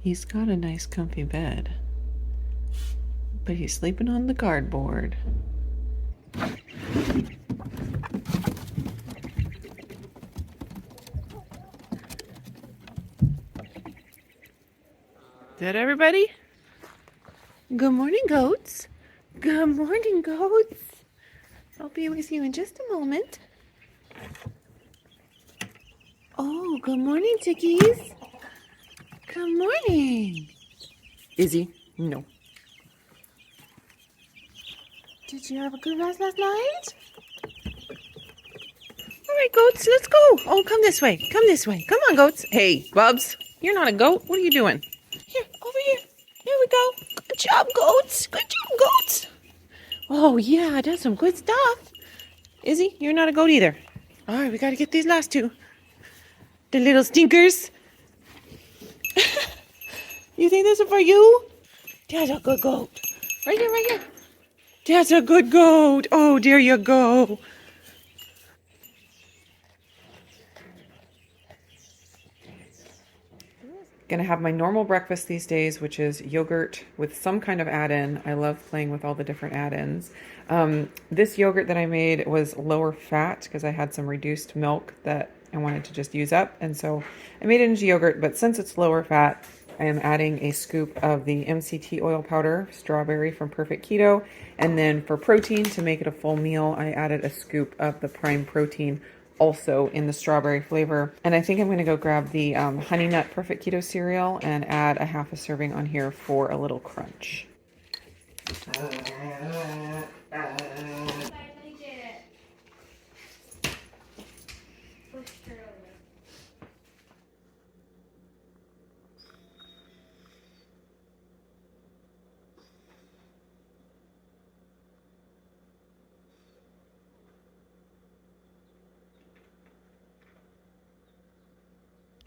He's got a nice comfy bed, but he's sleeping on the cardboard. Is that everybody? Good morning, goats. Good morning, goats. I'll be with you in just a moment. Oh, good morning, chickies. Good morning. Izzy, no. Did you have a good rest last night? All right, goats, let's go. Oh, come this way. Come this way. Come on, goats. Hey, Bubs, you're not a goat. What are you doing? Here, over here. Here we go. Good job, goats. Good job, goats. Oh, yeah, that's some good stuff. Izzy, you're not a goat either. All right, we got to get these last two. The little stinkers. You think this is for you? That's a good goat. Right here, right here. That's a good goat. Oh, there you go. Gonna have my normal breakfast these days, which is yogurt with some kind of add-in. I love playing with all the different add-ins. This yogurt that I made was lower fat because I had some reduced milk that I wanted to just use up. And so I made it into yogurt, but since it's lower fat, I am adding a scoop of the MCT oil powder, strawberry from Perfect Keto. And then for protein, to make it a full meal, I added a scoop of the Prime Protein, also in the strawberry flavor. And I think I'm going to go grab the Honey Nut Perfect Keto cereal and add a half a serving on here for a little crunch.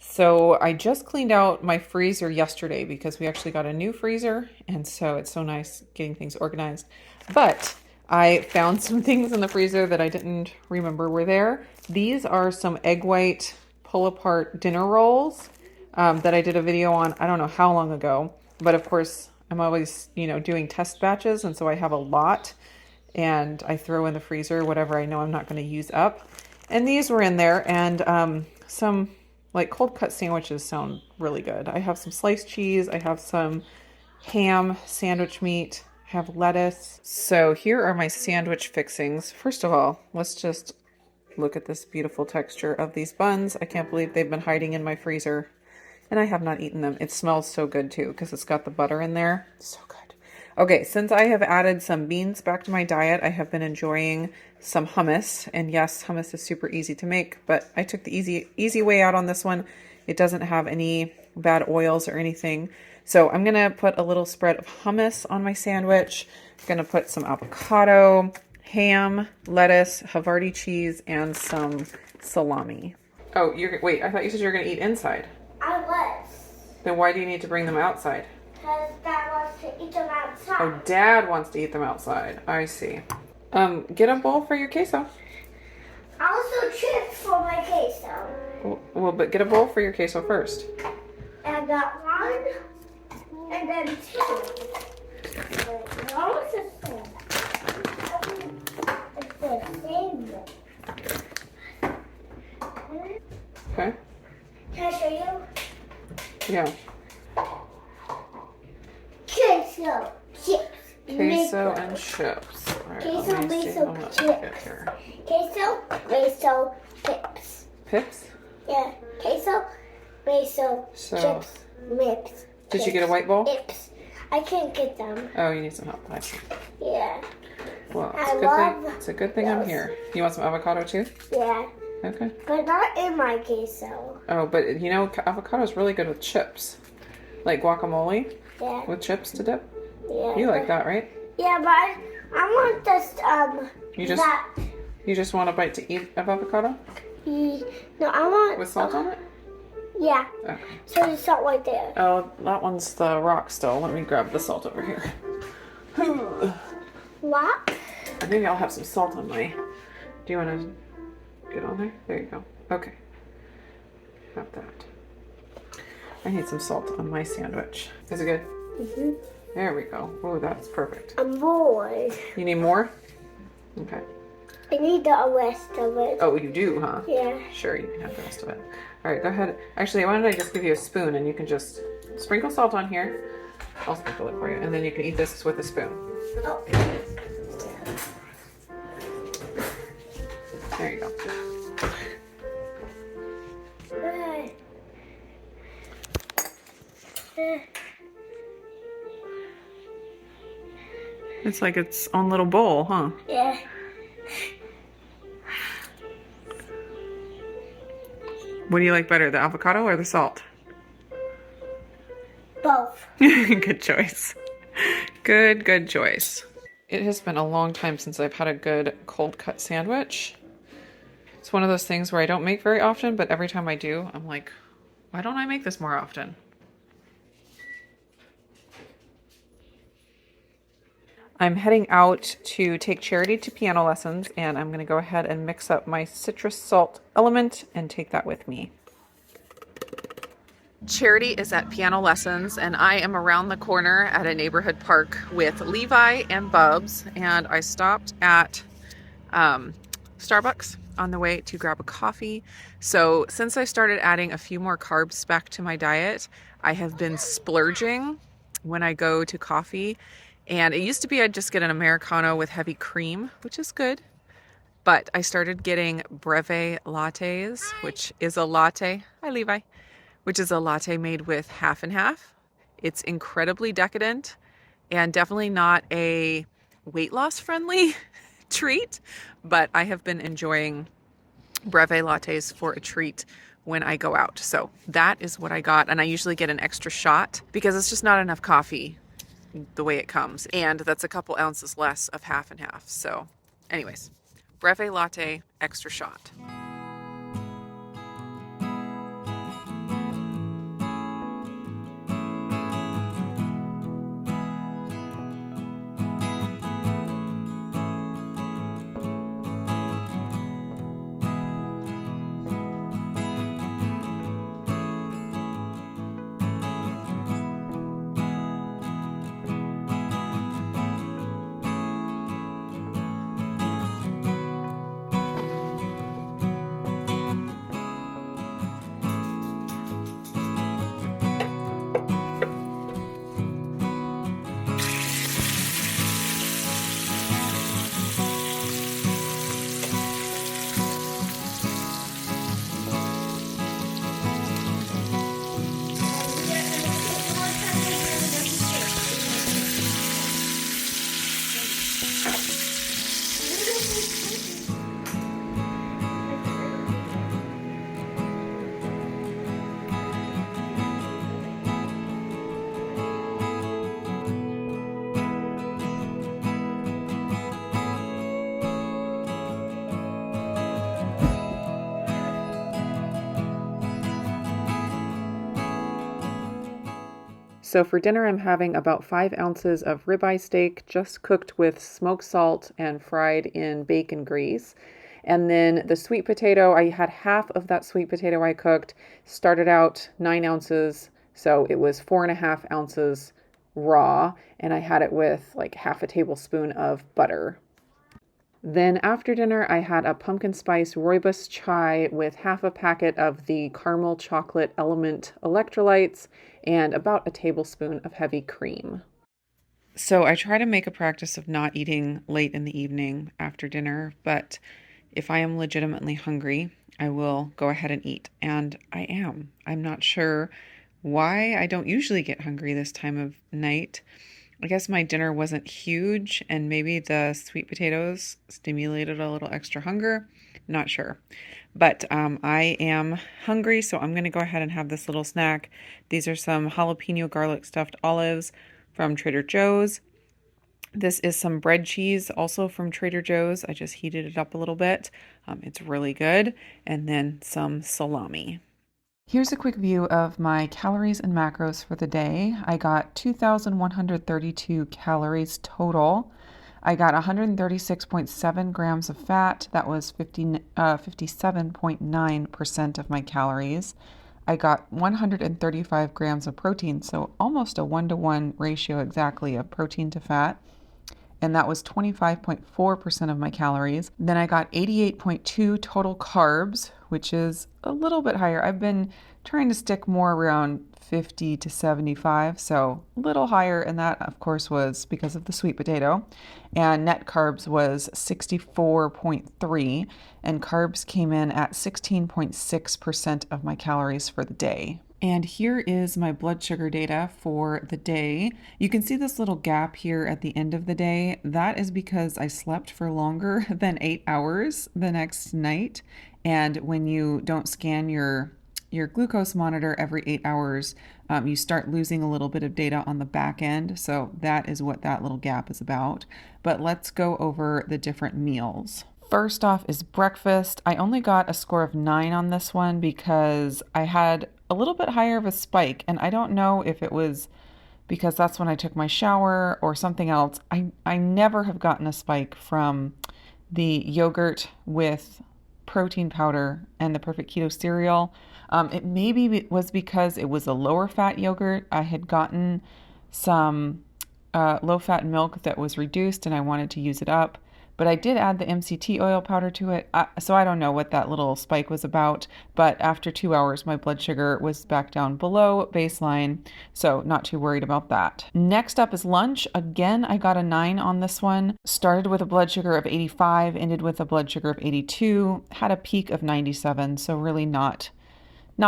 So I just cleaned out my freezer yesterday because we actually got a new freezer, and so it's so nice getting things organized. But I found some things in the freezer that I didn't remember were there. These are some egg white pull-apart dinner rolls that I did a video on, I don't know how long ago. But of course, I'm always, doing test batches, and so I have a lot. And I throw in the freezer whatever I know I'm not going to use up. And these were in there, and some like cold cut sandwiches sound really good. I have some sliced cheese. I have some ham sandwich meat. I have lettuce. So here are my sandwich fixings. First of all, let's just look at this beautiful texture of these buns. I can't believe they've been hiding in my freezer and I have not eaten them. It smells so good too because it's got the butter in there. So good. Okay, since I have added some beans back to my diet, I have been enjoying some hummus. And yes, hummus is super easy to make, but I took the easy way out on this one. It doesn't have any bad oils or anything. So I'm gonna put a little spread of hummus on my sandwich. I'm gonna put some avocado, ham, lettuce, Havarti cheese, and some salami. Oh, wait, I thought you said you were gonna eat inside. I was. Then why do you need to bring them outside? Because Dad wants to eat them outside. Oh, Dad wants to eat them outside. I see. Get a bowl for your queso. Also chips for my queso. Well, but get a bowl for your queso first. I got one, and then two. Okay. Can I show you? Yeah. Queso chips. Queso and chips. All right, Queso, let me see queso, how much chips. I get here. Queso, queso, chips. Pips? Yeah, queso, queso, So, chips, mix. Did you get a white bowl? Chips. I can't get them. Oh, you need some help. I see. Yeah. Well, I love it's a good thing I'm here. You want some avocado too? Yeah. Okay. But not in my queso. Oh, but avocado is really good with chips. Like guacamole Yeah. with chips to dip. Yeah. You like that, right? Yeah, but I want this You just want a bite to eat of avocado? No, I want With salt on it? Yeah. Okay. So there's salt right there. Oh, that one's the rock still. Let me grab the salt over here. What? Maybe I'll have some salt on my... Do you want to get on there? There you go. Okay. Have that. I need some salt on my sandwich. Is it good? Mm-hmm. There we go. Oh, that's perfect. And more. You need more? Okay. I need the rest of it. Oh, you do, huh? Yeah. Sure, you can have the rest of it. All right, go ahead. Actually, why don't I just give you a spoon and you can just sprinkle salt on here. I'll sprinkle it for you. And then you can eat this with a spoon. Oh. There you go. It's like its own little bowl, huh? Yeah. What do you like better, the avocado or the salt? Both. Good choice. Good choice. It has been a long time since I've had a good cold cut sandwich. It's one of those things where I don't make very often, but every time I do, I'm like, why don't I make this more often? I'm heading out to take Charity to piano lessons, and I'm going to go ahead and mix up my citrus salt element and take that with me. Charity is at piano lessons, and I am around the corner at a neighborhood park with Levi and Bubs, and I stopped at Starbucks on the way to grab a coffee. So since I started adding a few more carbs back to my diet, I have been splurging when I go to coffee. And it used to be I'd just get an Americano with heavy cream, which is good. But I started getting Breve lattes, which is a latte. Hi, Levi. Which is a latte made with half and half. It's incredibly decadent and definitely not a weight loss friendly treat. But I have been enjoying Breve lattes for a treat when I go out. So that is what I got. And I usually get an extra shot because it's just not enough coffee the way it comes, and that's a couple ounces less of half and half. So anyways, Breve latte, extra shot. So for dinner, I'm having about 5 ounces of ribeye steak, just cooked with smoked salt and fried in bacon grease. And then the sweet potato, I had half of that sweet potato I cooked, started out 9 ounces, so it was 4.5 ounces raw, and I had it with like half a tablespoon of butter. Then after dinner, I had a pumpkin spice rooibos chai with half a packet of the caramel chocolate element electrolytes and about a tablespoon of heavy cream. So I try to make a practice of not eating late in the evening after dinner, but if I am legitimately hungry, I will go ahead and eat. And I am. I'm not sure why I don't usually get hungry this time of night. I guess my dinner wasn't huge, and maybe the sweet potatoes stimulated a little extra hunger. Not sure. But I am hungry, so I'm going to go ahead and have this little snack. These are some jalapeno garlic stuffed olives from Trader Joe's. This is some bread cheese, also from Trader Joe's. I just heated it up a little bit. It's really good. And then some salami. Here's a quick view of my calories and macros for the day. I got 2,132 calories total. I got 136.7 grams of fat. That was 57.9% of my calories. I got 135 grams of protein, so almost a 1-to-1 ratio exactly of protein to fat. And that was 25.4% of my calories. Then I got 88.2 total carbs, which is a little bit higher. I've been trying to stick more around 50 to 75, so a little higher, and that of course was because of the sweet potato. And net carbs was 64.3, and carbs came in at 16.6% of my calories for the day. And here is my blood sugar data for the day. You can see this little gap here at the end of the day. That is because I slept for longer than 8 hours the next night. And when you don't scan your glucose monitor every 8 hours, you start losing a little bit of data on the back end. So that is what that little gap is about. But let's go over the different meals. First off is breakfast. I only got a score of 9 on this one because I had a little bit higher of a spike, and I don't know if it was because that's when I took my shower or something else. I never have gotten a spike from the yogurt with protein powder and the Perfect Keto cereal. It maybe was because it was a lower fat yogurt. I had gotten some low fat milk that was reduced and I wanted to use it up. But I did add the MCT oil powder to it, so I don't know what that little spike was about. But after 2 hours, my blood sugar was back down below baseline, so not too worried about that. Next up is lunch. Again, I got a 9 on this one. Started with a blood sugar of 85, ended with a blood sugar of 82, had a peak of 97, so really not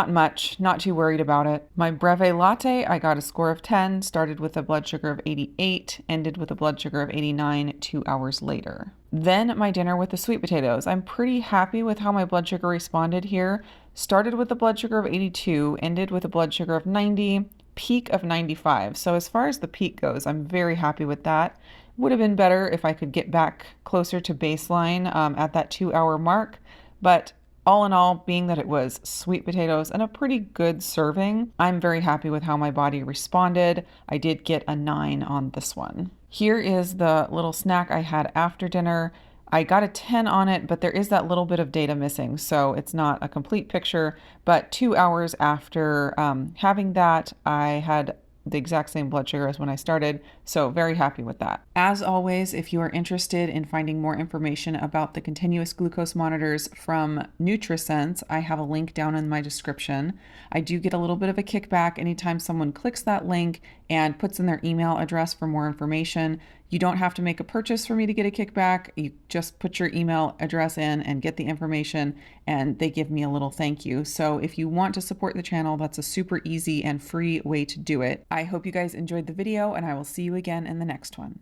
much, not too worried about it. My Breve latte, I got a score of 10, started with a blood sugar of 88, ended with a blood sugar of 89 2 hours later. Then my dinner with the sweet potatoes. I'm pretty happy with how my blood sugar responded here. Started with a blood sugar of 82, ended with a blood sugar of 90, peak of 95. So as far as the peak goes, I'm very happy with that. Would have been better if I could get back closer to baseline at that 2 hour mark, but all in all, being that it was sweet potatoes and a pretty good serving, I'm very happy with how my body responded. I did get a 9 on this one. Here is the little snack I had after dinner. I got a 10 on it, but there is that little bit of data missing, so it's not a complete picture. But 2 hours after having that, I had the exact same blood sugar as when I started, so very happy with that. As always, if you are interested in finding more information about the continuous glucose monitors from NutriSense, I have a link down in my description. I do get a little bit of a kickback anytime someone clicks that link and puts in their email address for more information. You don't have to make a purchase for me to get a kickback. You just put your email address in and get the information, and they give me a little thank you. So if you want to support the channel, that's a super easy and free way to do it. I hope you guys enjoyed the video, and I will see you again in the next one.